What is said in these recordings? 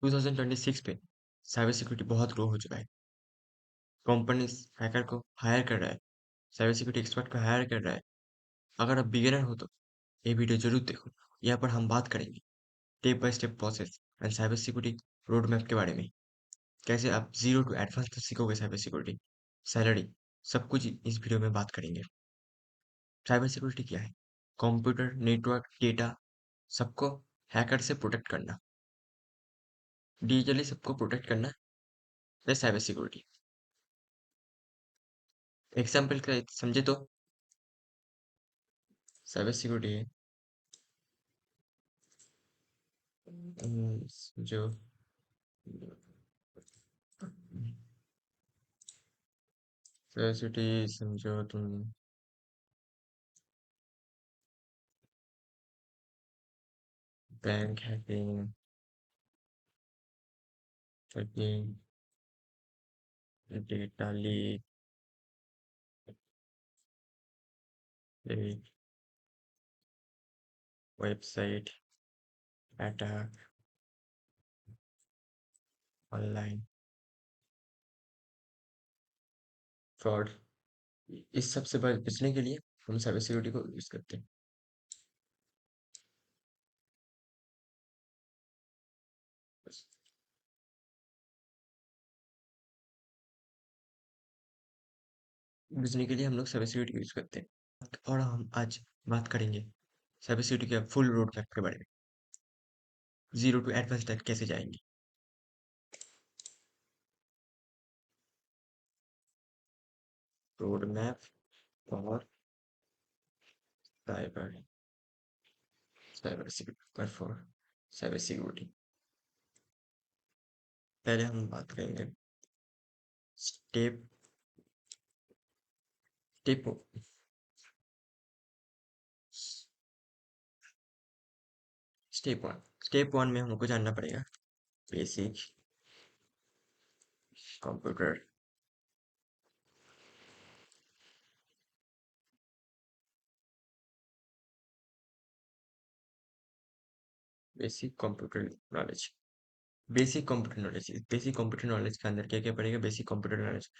2026 पे cyber security बहुत grow हो चुका है। कंपनीज हैकर को हायर कर रहा है, साइबर सिक्योरिटी एक्सपर्ट को हायर कर रहा है। अगर आप बिगिनर हो तो ये वीडियो जरूर देखो। यहाँ पर हम बात करेंगे step by step process and cyber security road map के बारे में। कैसे आप जीरो टू एडवांस तक सीखोगे साइबर सिक्योरिटी, सैलरी, सब कुछ इस वीडियो में बात करेंगे। साइबर सिक्योरिटी क्या है? कंप्यूटर, नेटवर्क, डेटा, सबको हैकर से प्रोटेक्ट करना, डिजिटली सबको प्रोटेक्ट करना है साइबर सिक्योरिटी। एग्जाम्पल का समझे तो साइबर सिक्योरिटी है जो साइबर सिक्योरिटी समझो तुम, bank hacking, hacking, data leak, website attack, online fraud. इस सब से बचने के लिए हम साइबर सिक्योरिटी को यूज करते हैं। बस, बचने के लिए हम लोग साइबर सिक्योरिटी यूज करते हैं। और हम आज बात करेंगे साइबर सिक्योरिटी के फुल रोड मैप के बारे में। जीरो टू एडवांस तक कैसे जाएंगे। Road map for cyber cyber security for cyber security. पहले हम बात करेंगे स्टेप स्टेप स्टेप वन में हमको जानना पड़ेगा basic computer, basic computer knowledge. Basic computer knowledge के अंदर क्या क्या पड़ेगा? बेसिक कंप्यूटर नॉलेज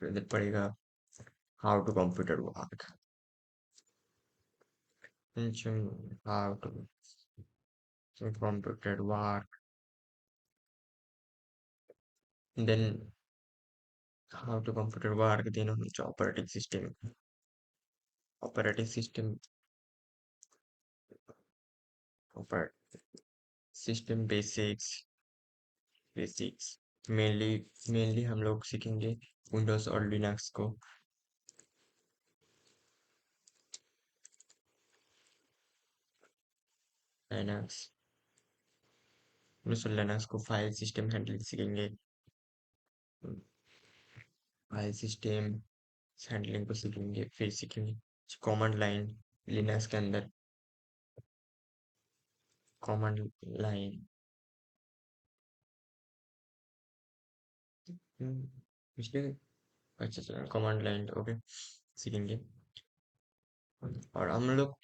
अंदर पड़ेगा how to computer work, how to computer work, then how to computer work, then operating system system basics mainly mainly हम लोग सीखेंगे विंडोज और लिनक्स को। लिनक्स विंडोज और लिनक्स को फाइल सिस्टम हैंडलिंग सीखेंगे। फाइल सिस्टम हैंडलिंग को सीखेंगे, फिर सीखेंगे कमांड लाइन लिनक्स के अंदर। कमांड लाइन पिछले अच्छा चलो कमांड लाइन ओके सीखेंगे। और हम लोग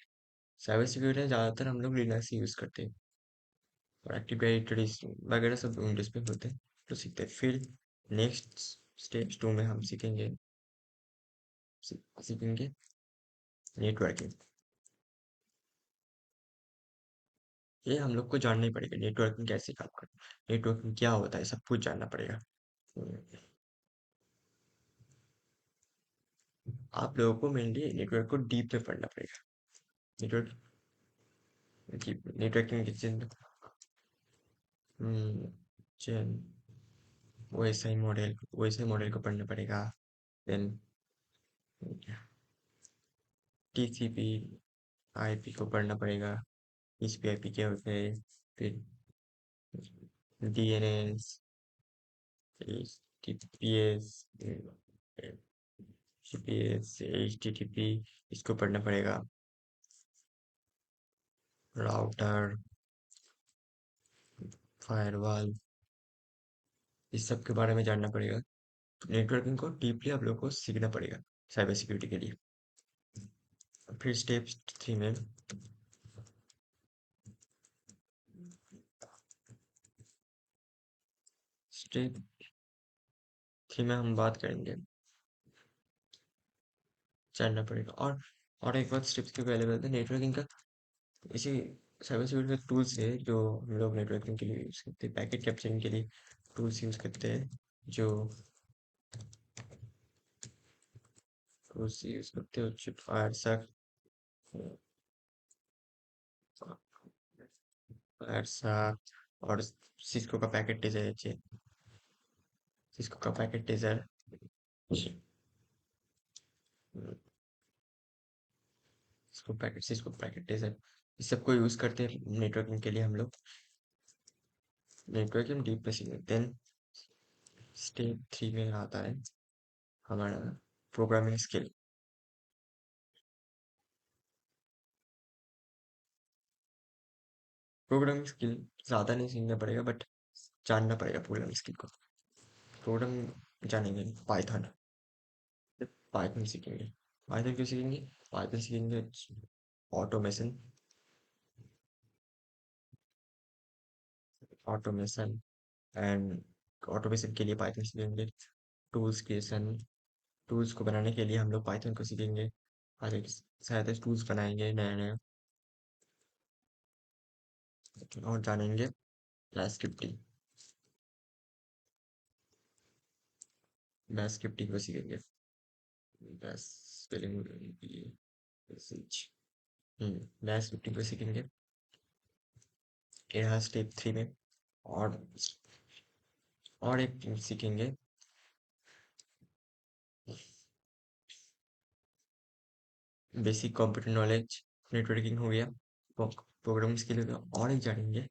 साइबर सिक्योरिटी में ज़्यादातर हम लोग लिनक्स ही यूज़ करते हैं, और एक्टिव डायरेक्टरीज वगैरह सब विंडोज पे होते हैं तो सीखते हैं। फिर नेक्स्ट स्टेप 2 में हम सीखेंगे नेटवर्किंग। ये हम लोग को जानना ही पड़ेगा नेटवर्किंग कैसे काम करता है, नेटवर्किंग क्या होता है, सब कुछ जानना पड़ेगा। आप लोगों को मेनली नेटवर्क को डीप में पढ़ना पड़ेगा। नेटवर्क नेटवर्किंग किचन चैन वैसे ही मॉडल को पढ़ना पड़ेगा। देन टीसीपी आईपी को पढ़ना पड़ेगा, टीसीपी आईपी क्या होता है, फिर डीएनएस, टीपीएस, जीपीएस, एचटीटीपी, इसको पढ़ना पड़ेगा। राउटर, फायरवॉल, इस सब के बारे में जानना पड़ेगा। नेटवर्किंग को डीपली आप लोगों को सीखना पड़ेगा साइबर सिक्योरिटी के लिए। फिर स्टेप 3 में स्टेप 3 में हम बात करेंगे, जानना पड़ेगा। और एक बात स्टेप 3 पहले बोलते हैं नेटवर्किंग का। इसी साइबर सिक्योरिटी का टूल्स है जो हम लोग नेटवर्किंग के लिए यूज़ करते हैं, पैकेट कैप्चरिंग के लिए टूल्स यूज़ करते हैं, जो टूल्स यूज़ करते हो फायर और सिस्को का पैकेट टेजर, सिस्को का packet taser, Cisco packet taser, इस सबको यूज़ करते हैं नेटवर्किंग के लिए हम लोग। नेटवर्किंग डीप में सीखेंगे। देन स्टेप 3 में आता है हमारा प्रोग्रामिंग स्किल। प्रोग्रामिंग स्किल ज़्यादा नहीं सीखना पड़ेगा, बट जानना पड़ेगा प्रोग्रामिंग स्किल को। प्रोग्राम जानेंगे, पाइथन, पाइथन सीखेंगे। पाइथन क्यों सीखेंगे? पाइथन सीखेंगे ऑटोमेशन, ऑटोमेशन एंड ऑटोमेशन के लिए पाइथन सीखेंगे। टूल्स क्रिएशन, टूल्स को बनाने के लिए हम लोग पाइथन को सीखेंगे। आगे शायद टूल्स बनाएंगे नए नए। और जानेंगे बैश स्क्रिप्टिंग, बैश स्क्रिप्टिंग को सीखेंगे। बैश स्पेलिंग बैश स्क्रिप्टिंग को सीखेंगे यहाँ स्टेप 3 में। और एक सीखेंगे बेसिक कंप्यूटर नॉलेज, नेटवर्किंग हो गया, प्रोग्रामिंग स्किल हो गया। और एक जानेंगे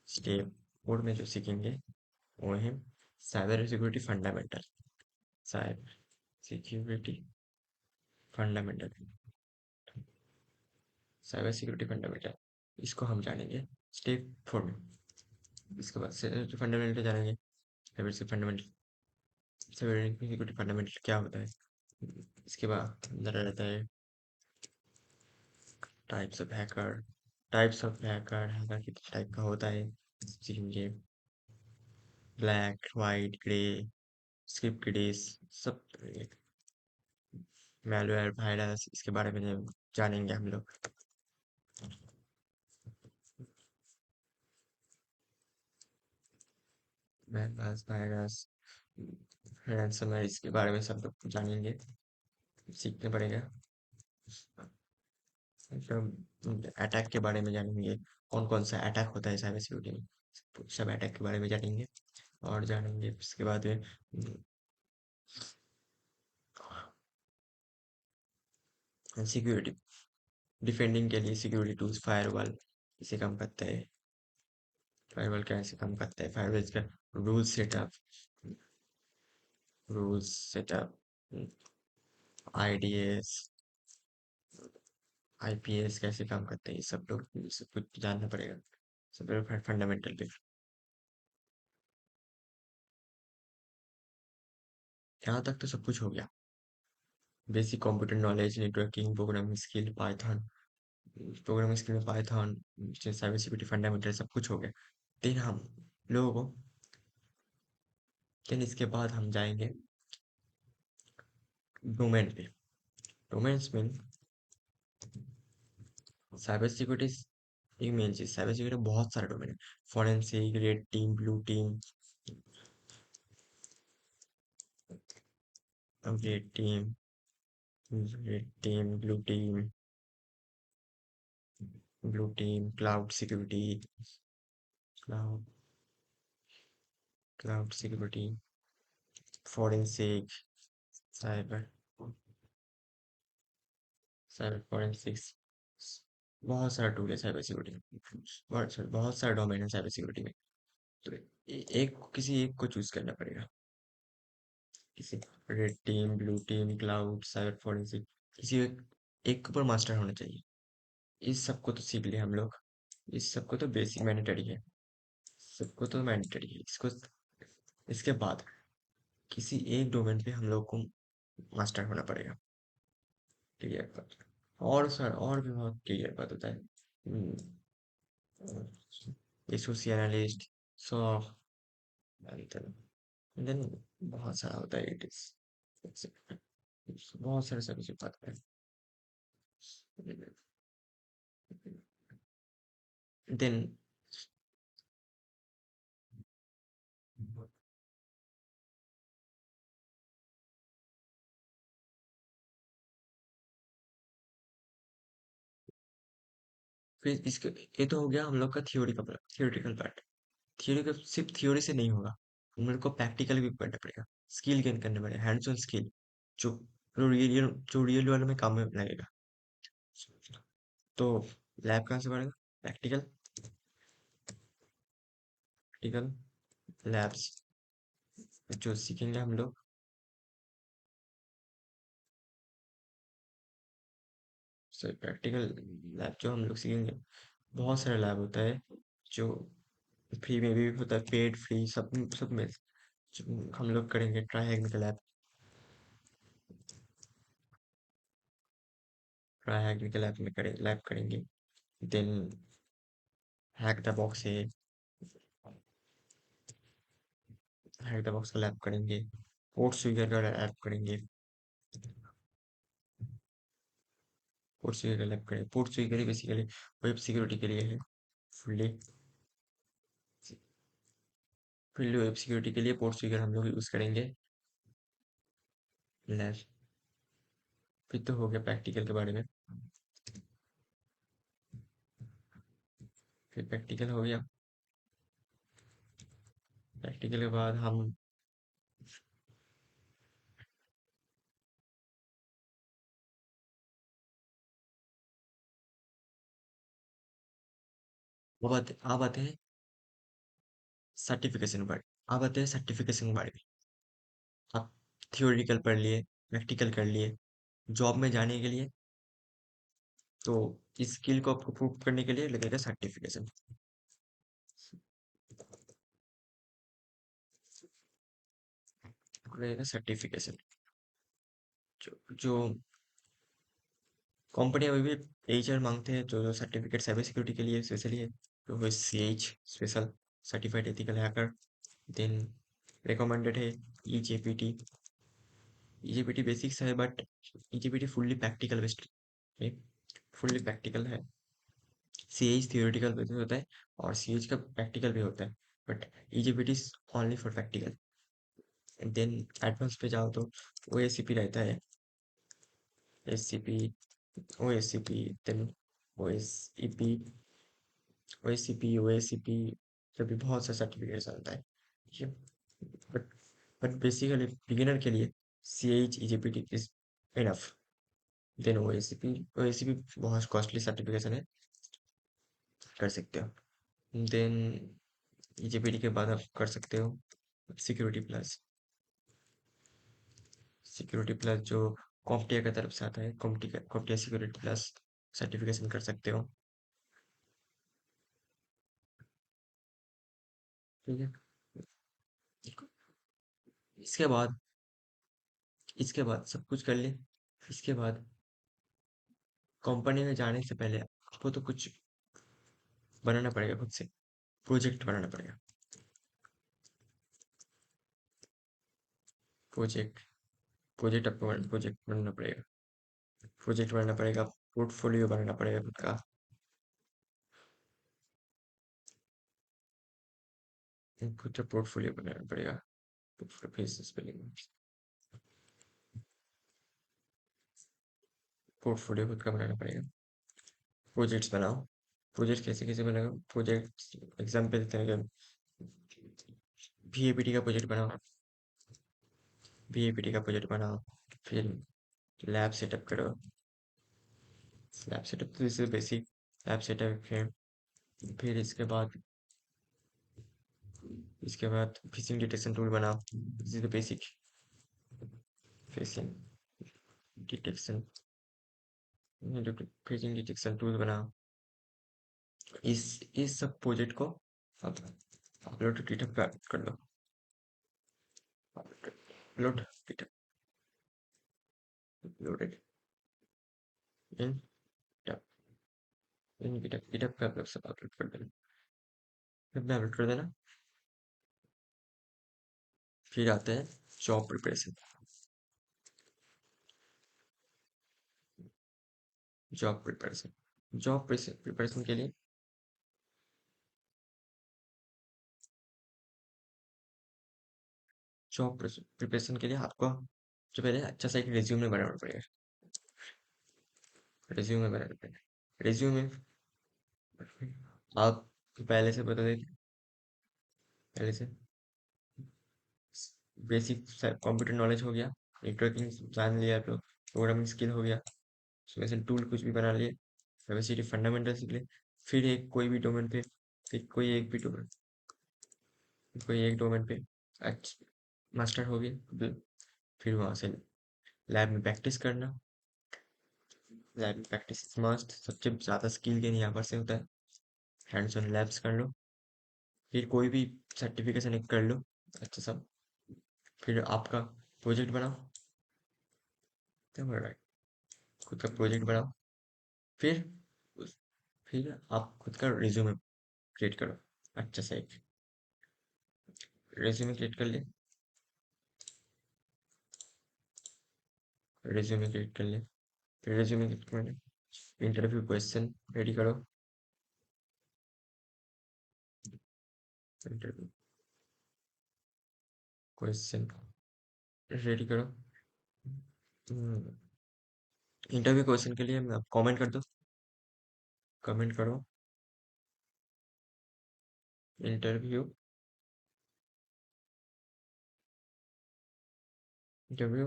स्टेप 4 में जो सीखेंगे वो है cyber security fundamental, cyber security fundamental, cyber security fundamental, इसको हम जानेंगे स्टेप 4 में। इसके बाद से फंडामेंटल जानेंगे, साइबर से फंडामेंटल, साइबर सिक्योरिटी फंडामेंटल क्या होता है। इसके बाद अंदर रहता है टाइप्स ऑफ हैकर, हैकर कितने टाइप का होता है सीखेंगे। Black white grey, script kiddies, सब मैलवेयर वायरस, इसके बारे में जानेंगे हम लोग। मैलवेयर वायरस, रैंसमवेयर, इसके बारे में सब लोग जानेंगे, सीखने पड़ेगा। अटैक के बारे में जानेंगे, कौन कौन सा अटैक होता है साइबर सिक्योरिटी में, सब अटैक के बारे में जानेंगे। और जानेंगे उसके बाद में सिक्योरिटी डिफेंडिंग के लिए सिक्योरिटी टूल्स, फायरवॉल इसे काम करता है। फायरवॉल कैसे काम करता है, फायरवॉल का rule setup, rules setup, IDs, IPS कैसे काम करते हैं, ये सब लोग सब कुछ जानना पड़ेगा। सब फंडामेंटल पे। यहाँ तक तो सब कुछ हो गया। Basic computer knowledge, networking, programming skill, Python, programming skill में पाइथन, साइबर सिक्योरिटी फंडामेंटल, सब कुछ हो गया। देन हम लोगों को देन इसके बाद हम जाएंगे डोमेन पे। डोमेन्स में साइबर सिक्योरिटी एक मेन चीज, साइबर सिक्योरिटी बहुत सारे डोमेन है। Forensic, red team, red team blue team, cloud security, cloud cloud security, forensic, cyber cyber forensics, बहुत सारा टूल है साइबर सिक्योरिटी में। बहुत सारे डोमेन है साइबर सिक्योरिटी में। तो एक किसी एक को चूज करना पड़ेगा। किसी red team, blue team, cloud, cyber forensic, किसी एक के ऊपर मास्टर होना चाहिए। इस सबको तो सीख लिया हम लोग, इस सबको तो बेसिक मैंडेटरी है, सबको तो मैंडेटरी है। इसके बाद किसी एक डोमेन पे हम लोग को मास्टर होना पड़ेगा। क्लियर बात। और सर और भी बहुत क्लियर बात होता है। एसोसी एनालिस्ट, सो देन बहुत सारा होता है इट इज बहुत सारे सर्विस होता है देन फिर इसके ये तो हो गया हम लोग का थियोरिटिकल पार्ट। थियोरी का सिर्फ थियोरी से नहीं होगा, हम लोग को प्रैक्टिकल भी पढ़ना पड़ेगा, स्किल गेन करने पड़ेगा, हैंड्स ऑन स्किल जो जो रियल वर्ल्ड में काम में लगेगा। तो लैब कहाँ से पढ़ेगा? प्रैक्टिकल, प्रैक्टिकल लैब्स जो सीखेंगे हम लोग। सो प्रैक्टिकल लैब जो हम लोग सीखेंगे, बहुत सारा लैब होता है जो फ्री में भी होता है, पेड फ्री सब सब में जो हम लोग करेंगे। ट्राई हैक लैब में लैब करेंगे। देन हैक द बॉक्स है, हैक द बॉक्स का लैब करेंगे। पोर्ट स्वीगर का लैब करेंगे। पोर्ट स्वीगर का लैब करेंगे। पोर्ट स्वीगर बेसिकली वेब सिक्योरिटी के लिए है, फुल्ली फुल्ली वेब सिक्योरिटी के लिए पोर्ट स्वीगर हम लोग यूज करेंगे। लैब फिर तो हो गया प्रैक्टिकल के बारे में। फिर प्रैक्टिकल हो गया, प्रैक्टिकल के बाद हम अब आते हैं सर्टिफिकेशन पर। अब आते हैं सर्टिफिकेशन के बारे में। आप थियोरिटिकल पढ़ लिए, प्रैक्टिकल कर लिए, जॉब में जाने के लिए तो इस स्किल को आपको प्रूव करने के लिए लगेगा सर्टिफिकेशन, लगेगा सर्टिफिकेशन। जो कंपनी अभी भी एचआर मांगते हैं, जो सर्टिफिकेट साइबर सिक्योरिटी के लिए स्पेशली है, तो वो CEH special certified ethical hacker. Then recommended है ईजेपीटी। ईजेपीटी बेसिक्स है but eJPT fully practical based है, फुल्ली प्रैक्टिकल है। सीएच थियोरेटिकल बेस्ड होता है और सीएच का प्रैक्टिकल भी होता है, but eJPT is only for practical. Then advance पे जाओ तो ओएसीपी रहता है, एससीपी, ओएसीपी, देन ओएसईपी, ओएसीपी, ओएसीपी, जब भी बहुत सा सर्टिफिकेट आता है, ठीक है। बट बट बेसिकली बिगिनर के लिए सीएच ईजेपीटी इज इनफ। देन ओएसीपी बहुत कॉस्टली सर्टिफिकेशन है, कर सकते हो। देन ईजेपीटी के बाद आप कर सकते हो सिक्योरिटी प्लस। सिक्योरिटी प्लस जो कॉम्प्टिया की तरफ से आता है, कॉम्प्टिया सिक्योरिटी प्लस सर्टिफिकेशन कर सकते हो, ठीक है। इसके बाद इसके बाद सब कुछ कर ले। इसके बाद कंपनी में जाने से पहले आपको तो कुछ बनाना पड़ेगा, खुद से प्रोजेक्ट बनाना पड़ेगा। प्रोजेक्ट प्रोजेक्ट आपको प्रोजेक्ट बनाना पड़ेगा, प्रोजेक्ट बनाना पड़ेगा, पोर्टफोलियो बनाना पड़ेगा खुद का, खुद का पोर्टफोलियो बनाना पड़ेगा। फिर स्पेलिंग, पोर्टफोलियो खुद का बनाना पड़ेगा। प्रोजेक्ट्स बनाओ। प्रोजेक्ट कैसे कैसे बनाओ? प्रोजेक्ट एग्जाम्पल देते हैं, वीएपीटी का प्रोजेक्ट बनाओ, वीएपीटी का प्रोजेक्ट बनाओ। फिर लैब सेटअप करो। लैब सेटअप तो जैसे बेसिक लैब सेटअप है। फिर इसके बाद फिशिंग डिटेक्शन टूल बनाओ, this is the basic fishing detection, fishing detection tool बनाओ। इस सब प्रोजेक्ट को आप अपलोड गिटहब पे कर दो। Upload GitHub, uploaded in GitHub, GitHub पे आप लोग सब अपलोड कर देना, सब में अपलोड कर देना। फिर आते हैं job preparation. Job preparation job preparation के लिए जॉब प्रिपरेशन के लिए आपको जो पहले अच्छा सा एक रिज्यूमे बनाना पड़ेगा। रिज्यूमे बनाना पड़ेगा। रिज्यूमे आप पहले से बता देते, पहले से बेसिक कंप्यूटर नॉलेज हो गया, नेटवर्किंग जान लिया आप लोग, प्रोग्रामिंग स्किल हो गया, उसमें से टूल कुछ भी बना लिए, कैपेसिटी फंडामेंटल सीख ले। फिर एक कोई भी डोमेन पे, फिर कोई एक डोमेन पे अच्छा मास्टर हो गया। फिर वहां से लैब में प्रैक्टिस करना। लैब में प्रैक्टिस मस्ट, सबसे ज़्यादा स्किल गेन यहाँ पर से होता है। हैंड्स ऑन लैब्स कर लो। फिर कोई भी सर्टिफिकेशन एक कर लो अच्छा सा। फिर आपका प्रोजेक्ट बनाओ, राइट, खुद का प्रोजेक्ट बनाओ। फिर उस फिर आप खुद का रिज्यूमे क्रिएट करो अच्छा सा एक रिज्यूमे क्रिएट कर ले। रिज्यूमे क्रिएट कर ले। फिर रिज्यूमे क्रिएट कर ले, इंटरव्यू क्वेश्चन रेडी करो। इंटरव्यू क्वेश्चन रेडी करो। इंटरव्यू क्वेश्चन के लिए आप कमेंट कर दो। कमेंट करो इंटरव्यू। इंटरव्यू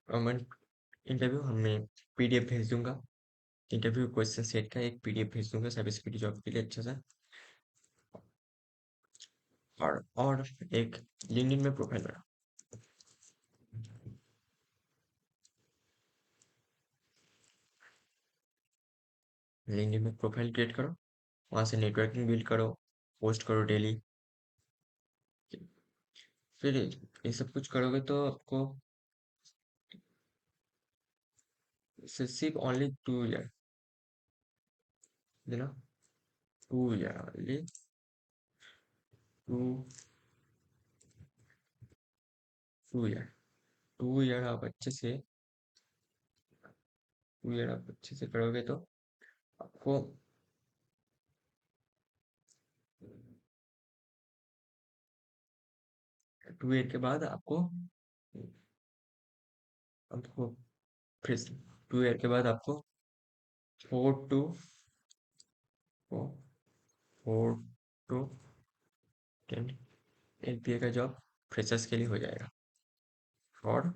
कमेंट इंटरव्यू हमें पीडीएफ भेज दूंगा। इंटरव्यू क्वेश्चन सेट का एक पीडीएफ भेज दूंगा साइबर सिक्योरिटी जॉब के लिए अच्छा सा। और एक लिंक्डइन में प्रोफाइल बना। लिंक्डइन में प्रोफाइल क्रिएट करो, वहां से नेटवर्किंग बिल्ड करो, पोस्ट करो डेली। फिर ये सब कुछ करोगे तो आपको सिर्फ only 2 year, you know 2 year only. Two 2 year 2 year आप अच्छे से करोगे तो आपको 2 ईयर के बाद आपको फिर 2 ईयर के बाद आपको 4 टू 10 LPA का जॉब फ्रेशर्स के लिए हो जाएगा। और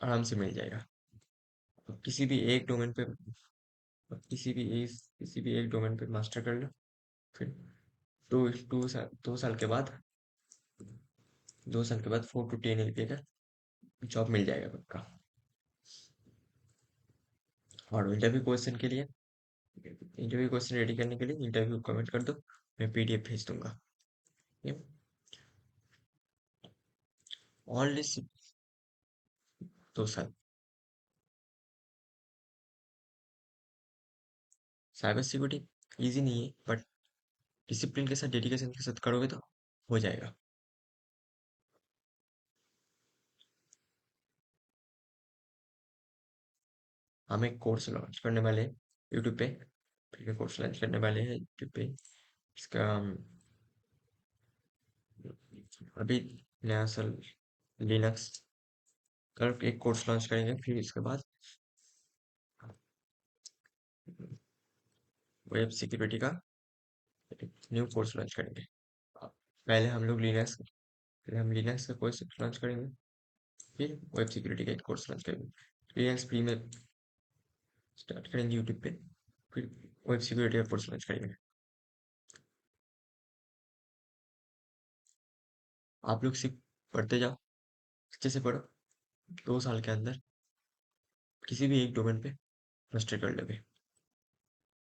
आराम से मिल जाएगा। आप किसी भी एक डोमेन पे आप किसी भी एक डोमेन पे मास्टर कर लो। फिर 2 साल के बाद 4 to 10 LPA का जॉब मिल जाएगा पक्का। और इंटरव्यू क्वेश्चन रेडी करने के लिए इंटरव्यू कमेंट कर दो, मैं पीडीएफ भेज दूंगा। ये ओनली 2 साल। साइबर सिक्योरिटी इजी नहीं है, बट डिसिप्लिन के साथ डेडिकेशन के साथ करोगे तो हो जाएगा। हम एक कोर्स लॉन्च करने वाले हैं यूट्यूब पे। फ्री कोर्स लॉन्च करने वाले हैं यूट्यूब पे। इसका अभी नया साल लिनक्स कर एक कोर्स लॉन्च करेंगे। फिर इसके बाद वेब सिक्योरिटी का न्यू कोर्स लॉन्च करेंगे। पहले हम लोग लिनक्स पहले हम लिनक्स का कोर्स लॉन्च करेंगे, फिर वेब सिक्योरिटी का एक कोर्स लॉन्च करेंगे। लिनक्स फ्री में स्टार्ट करेंगे यूट्यूब पे, फिर वेब सिक्योरिटी का कोर्स लॉन्च करेंगे। आप लोग सिर्फ पढ़ते जाओ, अच्छे से पढ़ो। 2 साल के अंदर किसी भी एक डोमेन पे मास्टर कर लोगे।